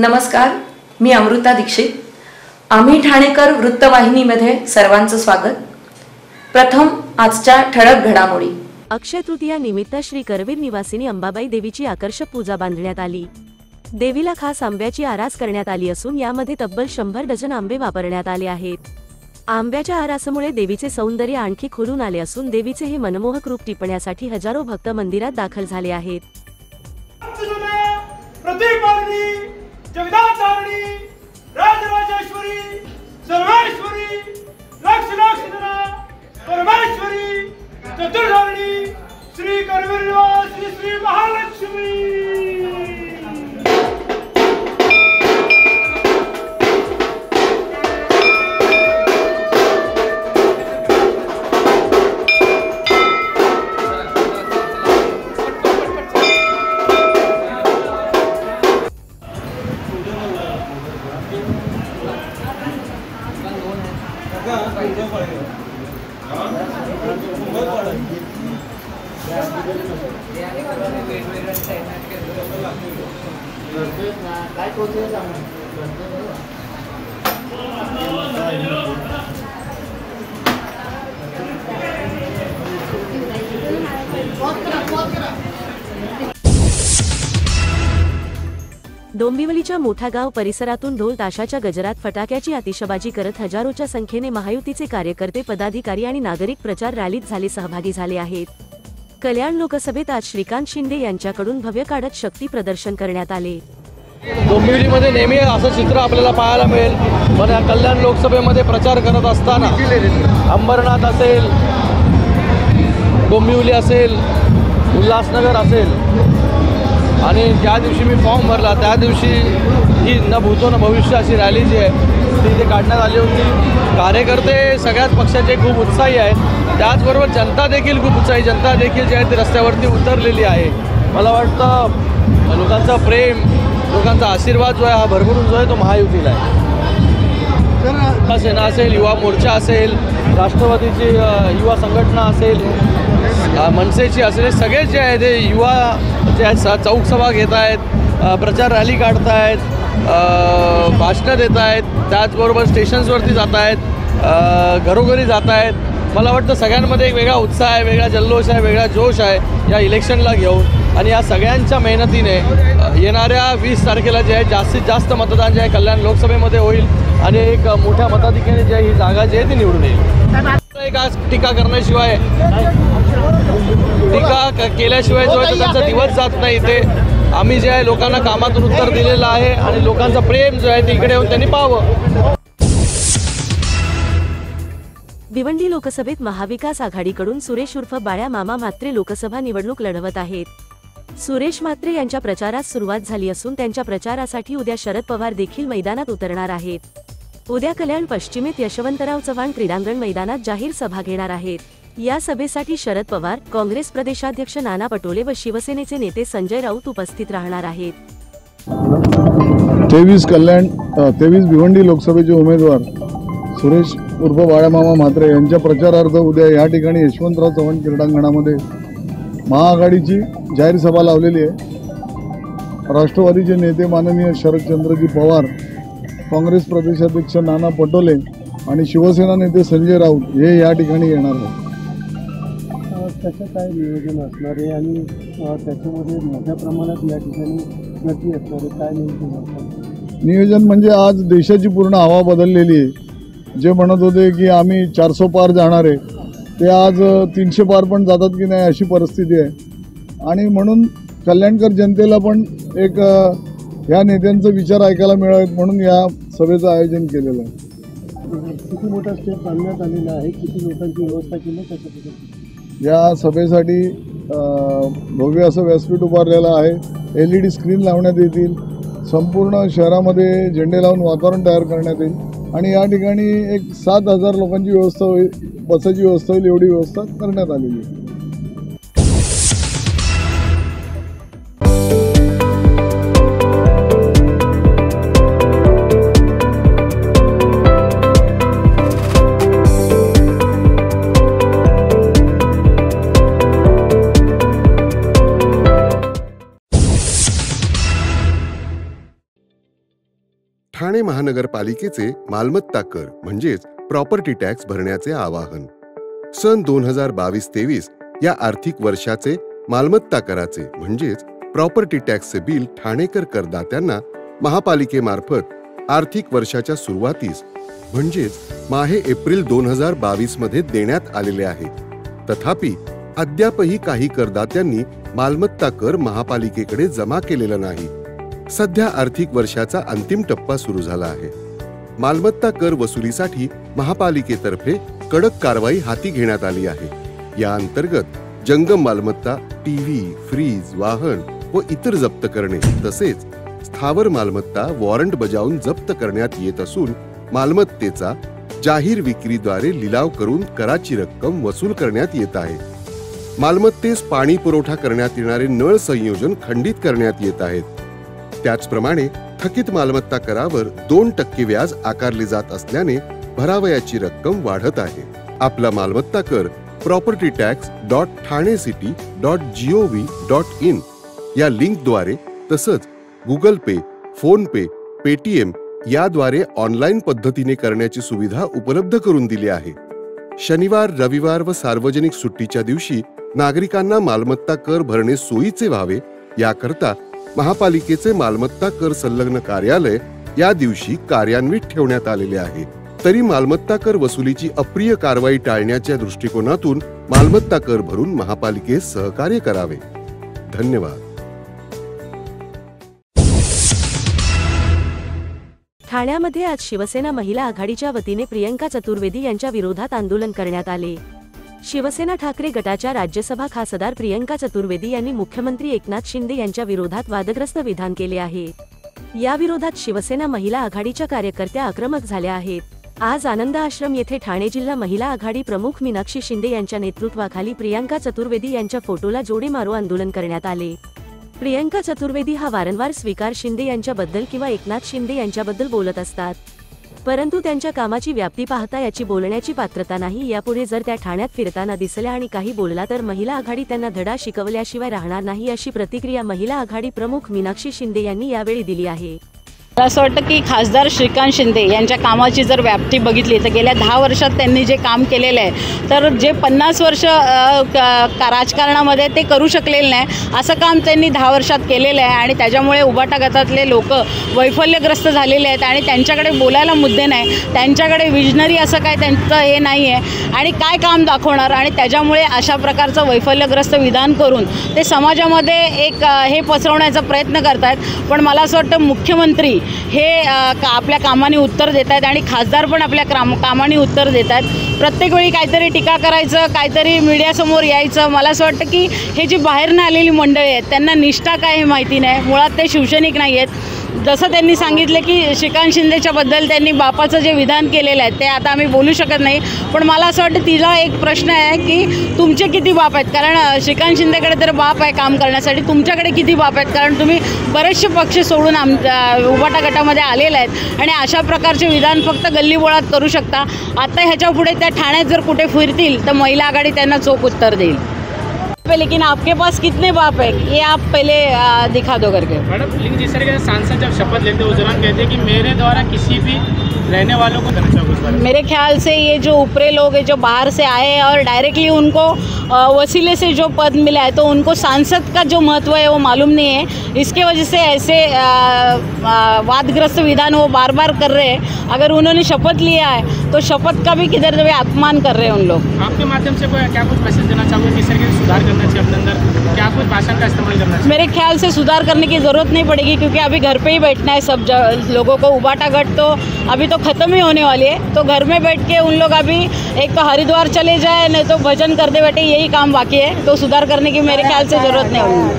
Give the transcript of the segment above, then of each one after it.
नमस्कार, मी अमृता दीक्षित. आम्ही ठाणेकर वृत्तवाहिनीमध्ये सर्वांचं स्वागत. प्रथम आजच्या ठळक घडामोडी. अक्षय तृतीया निमित्त श्री करवीर निवासिनी अंबाबाई देवीची आकर्षक पूजा बांधण्यात आली. देवीला खास आंब्याची आरास करण्यात आली असून यामध्ये तब्बल 100 डझन आंबे वापरण्यात आले आहेत. आंब्याच्या आरासामुळे देवीचे सौंदर्य आणखी खुलून आले असून देवीचे हे मनमोहक रूप टिपण्यासाठी हजारो भक्त मंदिरात दाखल झाले आहेत. जगदातारिणी राजराजेश्वरी सर्वेश्वरी लक्ष्मीधरा परमेश्वरी चतुर्धारिणी श्री करवीर निवासिनी श्री महालक्ष्मी. डोंबिवलीच्या मोठागाव परिसरातून ढोल ताशाच्या गजरात फटाक्याची आतिषबाजी करत हजारोच्या संख्येने महायुतीचे कार्यकर्ते, पदाधिकारी आणि नागरिक प्रचार रॅलीत सहभागी झाले आहेत. कल्याण लोकसभेत आज श्रीकांत शिंदे यांच्याकडून भव्य काढत शक्ती प्रदर्शन करण्यात आले. डोंबिवलीमध्ये नेहमी असं चित्र आपल्याला पाहायला मिळेल. पण कल्याण लोकसभेमध्ये प्रचार करत असताना अंबरनाथ असेल, डोंबिवली असेल, उल्हासनगर असेल आणि ज्या दिवशी मी फॉर्म भरला त्या दिवशी ही न भूतो न भविष्य अशी रॅली जी आहे ती इथे काढण्यात आली होती. कार्यकर्ते सगळ्याच पक्षाचे खूप उत्साही आहेत. त्याचबरोबर जनता देखील खूप उत्साही, जनता देखील जी आहे ती रस्त्यावरती उतरलेली आहे. मला वाटतं लोकांचं प्रेम, लोकांचा आशीर्वाद जो आहे हा भरभरून जो आहे तो महायुतीला आहे. सेना असेल, युवा मोर्चा असेल, राष्ट्रवादीची युवा संघटना असेल, मनसेची असेल, हे सगळेच जे आहे ते युवा जे आहेत चौक सभा घेत आहेत, प्रचार रॅली काढत आहेत, भाषणं देत आहेत, त्याचबरोबर स्टेशन्सवरती जात आहेत, घरोघरी जात आहेत. मला वाटतं सगळ्यांमध्ये एक वेगळा उत्साह आहे, वेगळा जल्लोष आहे, वेगळा जोश आहे या इलेक्शनला घेऊन. आणि या सगळ्यांच्या मेहनतीने येणाऱ्या 20 तारखेला जे आहे जास्तीत जास्त मतदान जे आहे कल्याण लोकसभेमध्ये होईल आणि एक मोठ्या मताधिक्याने जी आहे ही जागा जी आहे ती निवडून येईल. एक आज टीका करण्याशिवाय, टीका केल्याशिवाय जो आहे तो त्यांचा दिवस जात नाही. ते आम्ही जे आहे लोकांना कामातून उत्तर दिलेलं आहे आणि लोकांचं प्रेम जो आहे तिकडे येऊन त्यांनी पाहावं. भिवंडी लोकसभेत महाविकास आघाडीकडून सुरेश उर्फ बाळ्या मामा म्हात्रे लोकसभा निवडणूक लढवत आहेत. सुरेश म्हात्रे यांच्या प्रचारास सुरुवात झाली असून त्यांच्या प्रचारासाठी उद्या शरद पवार देखील मैदानात उतरणार आहेत. उद्या कल्याण पश्चिमेत यशवंतराव चव्हाण क्रीडांगण मैदानात जाहीर सभा घेणार आहेत. या सभेसाठी शरद पवार, काँग्रेस प्रदेशाध्यक्ष नाना पटोले व शिवसेनेचे नेते संजय राऊत उपस्थित राहणार आहेत. 23 भिवंडी लोकसभेचे उमेदवार सुरेश उर्फ बाळामामा म्हात्रे यांच्या प्रचारार्थ उद्या या ठिकाणी यशवंतराव चव्हाण क्रीडांगणामध्ये महाआघाडीची जाहीर सभा लावलेली आहे. राष्ट्रवादीचे नेते माननीय शरदचंद्रजी पवार, काँग्रेस प्रदेशाध्यक्ष नाना पटोले आणि शिवसेना नेते संजय राऊत हे या ठिकाणी येणार आहेत. त्याचं काय नियोजन असणार आहे आणि त्याच्यामध्ये मोठ्या प्रमाणात या ठिकाणी गती असणार आहे, काय नियोजन असणार? नियोजन म्हणजे आज देशाची पूर्ण हवा बदललेली आहे. जे म्हणत होते की आम्ही 400 पार जाणार आहे ते आज 300 पार पण जातात की नाही अशी परिस्थिती आहे. आणि म्हणून कल्याणकर जनतेला पण एक या नेत्यांचा विचार ऐकायला मिळावेत म्हणून या सभेचं आयोजन केलेलं आहे. किती मोठा स्टेप आणण्यात आलेला आहे, किती लोकांची व्यवस्था केली त्याच्यासाठी? या सभेसाठी भव्य असं व्यासपीठ उभारलेलं आहे. LED स्क्रीन लावण्यात येतील, संपूर्ण शहरामध्ये झेंडे लावून वातावरण तयार करण्यात येईल आणि या ठिकाणी एक 7,000 लोकांची व्यवस्था होईल, बसायची व्यवस्था होईल एवढी व्यवस्था करण्यात आलेली आहे. ठाणे महानगरपालिकेचे मालमत्ता कर म्हणजेच प्रॉपर्टी टॅक्स भरण्याचे आवाहन. सन 2022-23 या आर्थिक वर्षाचे मालमत्ता कराचे म्हणजेच प्रॉपर्टी टॅक्सचे बिल ठाणेकर करदात्यांना महापालिकेमार्फत आर्थिक वर्षाच्या सुरुवातीस म्हणजेच माहे एप्रिल 2022 मध्ये देण्यात आलेले आहे. तथापि अद्यापही काही करदात्यांनी मालमत्ता कर महापालिकेकडे जमा केलेला नाही. सध्या आर्थिक वर्षाचा अंतिम टप्पा सुरू झाला आहे. मालमत्ता कर वसुलीसाठी महापालिकेतर्फे कडक कारवाई हाती घेण्यात आली आहे. या अंतर्गत जंगम मालमत्ता, टीव्ही, फ्रीज, वाहन व इतर जप्त करणे तसेच स्थावर मालमत्ता वॉरंट बजावून जप्त करण्यात येत असून मालमत्तेचा जाहीर विक्रीद्वारे लिलाव करून कराची रक्कम वसूल करण्यात येत आहे. मालमत्तेस पाणी पुरवठा करण्यात येणारे नळ संयोजन खंडित करण्यात येत आहेत. त्याचप्रमाणे थकीत मालमत्ता करावर 2% व्याज आकारले जात असल्याने भरावयाची रक्कम वाढत आहे. आपला मालमत्ता कर propertytax.thanecity.gov.in या लिंकद्वारे तसंच गुगल पे, फोन पे, पेटीएम याद्वारे ऑनलाईन पद्धतीने करण्याची सुविधा उपलब्ध करून दिली आहे. शनिवार, रविवार व सार्वजनिक सुट्टीच्या दिवशी नागरिकांना मालमत्ता कर भरणे सोयीचे व्हावे याकरता महापालिकेचे मालमत्ता कर संलग्न कार्यालय या दिवशी कार्यान्वित ठेवण्यात आलेले आहे. तरी मालमत्ता कर वसुलीची अप्रिय कारवाई टाळण्याच्या दृष्टिकोनातून मालमत्ता कर भरून महापालिकेस सहकार्य करावे. धन्यवाद. ठाण्यामध्ये आज शिवसेना महिला आघाडीच्या वतीने प्रियंका चतुर्वेदी यांच्या विरोधात आंदोलन करण्यात आले. शिवसेना ठाकरे गटाच्या राज्यसभा खासदार प्रियंका चतुर्वेदी यांनी मुख्यमंत्री एकनाथ शिंदे यांच्या विरोधात वादग्रस्त विधान केले आहे. या विरोधात शिवसेना महिला आघाडीच्या कार्यकर्त्या आक्रमक झाल्या आहेत. आज आनंद आश्रम येथे ठाणे जिल्हा महिला आघाडी प्रमुख मीनाक्षी शिंदे यांच्या नेतृत्वाखाली प्रियंका चतुर्वेदी यांच्या फोटोला जोडे मारो आंदोलन करण्यात आले. प्रियंका चतुर्वेदी हा वारंवार स्वीकार शिंदे यांच्याबद्दल किंवा एकनाथ शिंदे यांच्याबद्दल बोलत असतात, परंतु त्यांच्या कामाची व्याप्ती पाहता याची बोलण्याची पात्रता नाही. यापुढे जर त्या ठाण्यात फिरताना दिसल्या आणि काही बोलला तर महिला आघाडी त्यांना धडा शिकवल्याशिवाय राहणार नाही, अशी प्रतिक्रिया महिला आघाडी प्रमुख मीनाक्षी शिंदे यांनी यावेळी दिली आहे. असं वाटतं की खासदार श्रीकांत शिंदे यांच्या कामाची जर व्याप्ती बघितली तर गेल्या 10 वर्षात त्यांनी जे काम केलेलं आहे तर जे 50 वर्ष राजकारणामध्ये ते करू शकलेले नाही असं काम त्यांनी 10 वर्षात केलेलं आहे. आणि त्याच्यामुळे उबाटा गटातले लोक वैफल्यग्रस्त झालेले आहेत आणि त्यांच्याकडे बोलायला मुद्दे नाही, त्यांच्याकडे विजनरी असं काय त्यांचं हे नाही आहे आणि काय काम दाखवणार. आणि त्याच्यामुळे अशा प्रकारचं वैफल्यग्रस्त विधान करून ते समाजामध्ये एक हे पसरवण्याचा प्रयत्न करत आहेत. पण मला असं वाटतं मुख्यमंत्री हे आपल्या कामाने उत्तर देत आहेत आणि खासदार पण आपल्या कामाने उत्तर देत आहेत. प्रत्येक वेळी काहीतरी टीका करायचं, काहीतरी मीडियासमोर यायचं. मला असं वाटतं की हे जी बाहेरनं आलेली मंडळी आहेत त्यांना निष्ठा काय हे माहिती नाही, मुळात ते शिवसैनिक नाही आहेत. जसं त्यांनी सांगितलं की श्रीकांत शिंदेच्याबद्दल त्यांनी बापाचं जे विधान केलेलं आहे ते आता आम्ही बोलू शकत नाही. पण मला असं वाटतं तिला एक प्रश्न आहे की तुमचे किती बाप आहेत, कारण श्रीकांत शिंदेकडे तर बाप आहे काम करण्यासाठी, तुमच्याकडे किती बाप आहेत, कारण तुम्ही बरेचसे पक्ष सोडून उबाटा गटामध्ये आलेले आहेत आणि अशा प्रकारचे विधान फक्त गल्लीबोळात करू शकता. आता ह्याच्या पुढे त्या ठाण्यात जर कुठे फिरतील तर महिला आघाडी त्यांना चोख उत्तर देईल. लेकिन आपके पास कितने बाप है ये आप पहले दिखा दो करके. मैडम जिस तरह के सांसद जब शपथ लेते हैं उस दौरान कहते हैं कि मेरे द्वारा किसी भी रहने वालों को करना चाहिए. मेरे ख्याल से ये जो ऊपरे लोग हैं जो बाहर से आए हैं और डायरेक्टली उनको वसीले से जो पद मिला है तो उनको सांसद का जो महत्व है वो मालूम नहीं है. इसके वजह से ऐसे वादग्रस्त विधान वो बार बार कर रहे हैं. अगर उन्होंने शपथ लिया है तो शपथ का भी किधर भी अपमान कर रहे हैं उन लोग. आपके माध्यम से कोई क्या कुछ मैसेज देना चाहोगे, किस तरह से सुधार करना चाहिए अपने अंदर, क्या कुछ भाषण का इस्तेमाल करना चाहिए? मेरे ख्याल से सुधार करने की ज़रूरत नहीं पड़ेगी क्योंकि अभी घर पे ही बैठना है सब लोगों को. उबाटा गट तो अभी तो ख़त्म ही होने वाली है, तो घर में बैठ के उन लोग अभी एक तो हरिद्वार चले जाए नहीं तो भजन करते बैठे, यही काम बाकी है. तो सुधार करने की मेरे ख्याल से ज़रूरत नहीं होगी.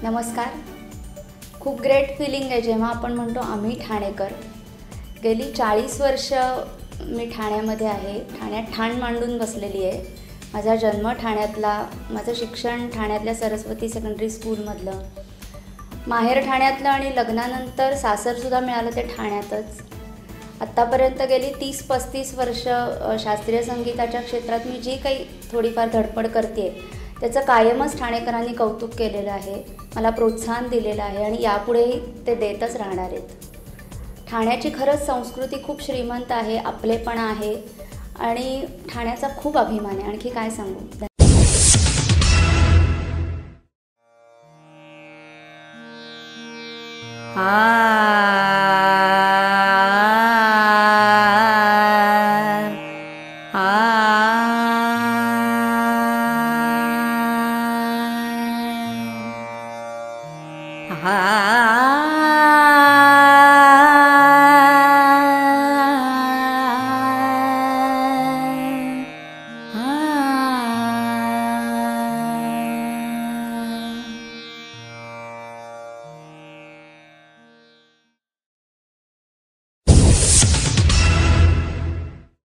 नमस्कार. खूप ग्रेट फिलिंग आहे जेव्हा आपण म्हणतो आम्ही ठाणेकर. गेली 40 वर्ष मी ठाण्यामध्ये आहे, ठाण्यात ठाण मांडून बसलेली आहे. माझा जन्म ठाण्यातला, माझं शिक्षण ठाण्यातल्या सरस्वती सेकंडरी स्कूलमधलं, माहेर ठाण्यातलं आणि लग्नानंतर सासरसुद्धा मिळालं ते ठाण्यातच. आत्तापर्यंत गेली 30-35 वर्ष शास्त्रीय संगीताच्या क्षेत्रात मी जी काही थोडीफार धडपड करते त्याचं कायमच ठाणेकरांनी कौतुक केलेलं आहे, मला प्रोत्साहन दिलेलं आहे आणि यापुढेही ते देतच राहणार आहेत। ठाण्याची खरंच संस्कृती खूप श्रीमंत आहे, आपलेपणा आहे आणि ठाण्याचा खूप अभिमान आहे। आणखी काय सांगू।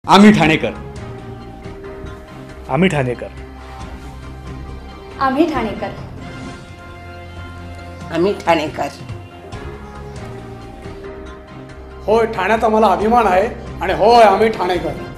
आम्ही ठाणेकर, आम्ही ठाणेकर, आम्ही ठाणेकर, आम्ही ठाणेकर। होय, ठाण्यात आम्हाला अभिमान आहे आणि होय आम्ही ठाणेकर।